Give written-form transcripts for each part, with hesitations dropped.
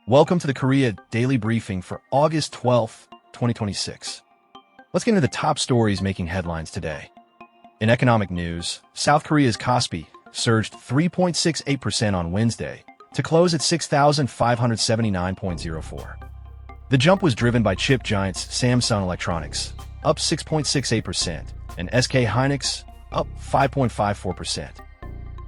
Welcome to the Korea Daily Briefing for August 12th, 2026. Let's get into the top stories making headlines today. In economic news, South Korea's KOSPI surged 3.68% on Wednesday to close at 6,579.04. The jump was driven by chip giants Samsung Electronics, up 6.68%, and SK Hynix, up 5.54%.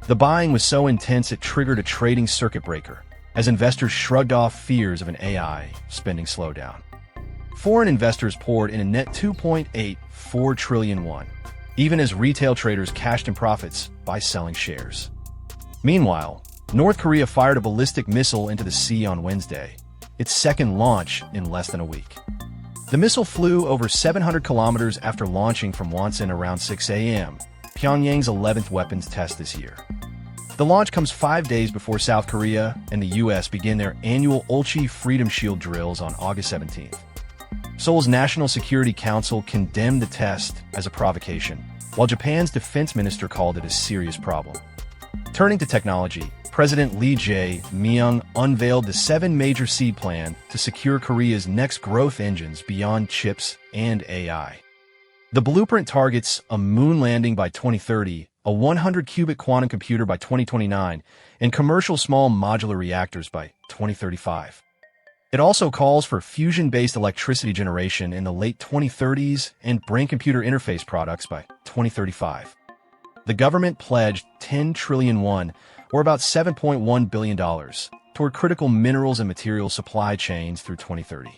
The buying was so intense it triggered a trading circuit breaker, as investors shrugged off fears of an AI spending slowdown. Foreign investors poured in a net 2.84 trillion won, even as retail traders cashed in profits by selling shares. Meanwhile, North Korea fired a ballistic missile into the sea on Wednesday, its second launch in less than a week. The missile flew over 700 kilometers after launching from Wonsan around 6 a.m., Pyongyang's 11th weapons test this year. The launch comes 5 days before South Korea and the U.S. begin their annual Ulchi Freedom Shield drills on August 17th. Seoul's National Security Council condemned the test as a provocation, while Japan's defense minister called it a serious problem. Turning to technology, President Lee Jae-myung unveiled the 7 major seed plan to secure Korea's next growth engines beyond chips and AI. The blueprint targets a moon landing by 2030, a 100-qubit quantum computer by 2029, and commercial small modular reactors by 2035. It also calls for fusion-based electricity generation in the late 2030s and brain-computer interface products by 2035. The government pledged 10 trillion won, or about $7.1 billion, toward critical minerals and materials supply chains through 2030.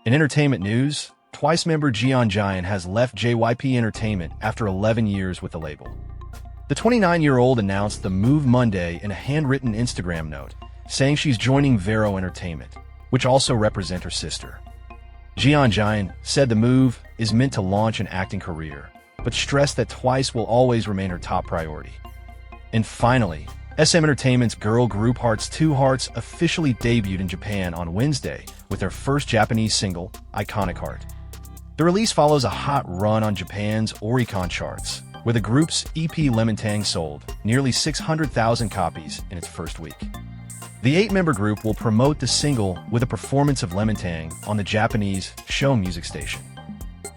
In entertainment news, Twice member Jeongyeon has left JYP Entertainment after 11 years with the label. The 29-year-old announced the move Monday in a handwritten Instagram note, saying she's joining Varo Entertainment, which also represents her sister. Jeongyeon said the move is meant to launch an acting career, but stressed that Twice will always remain her top priority. And finally, SM Entertainment's girl group Hearts 2 Hearts officially debuted in Japan on Wednesday with their first Japanese single, Iconic Heart. The release follows a hot run on Japan's Oricon charts, where the group's EP Lemon-Tang sold nearly 600,000 copies in its first week. The 8-member group will promote the single with a performance of Lemon-Tang on the Japanese Show music station.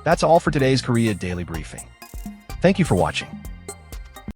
That's all for today's Korea Daily Briefing. Thank you for watching.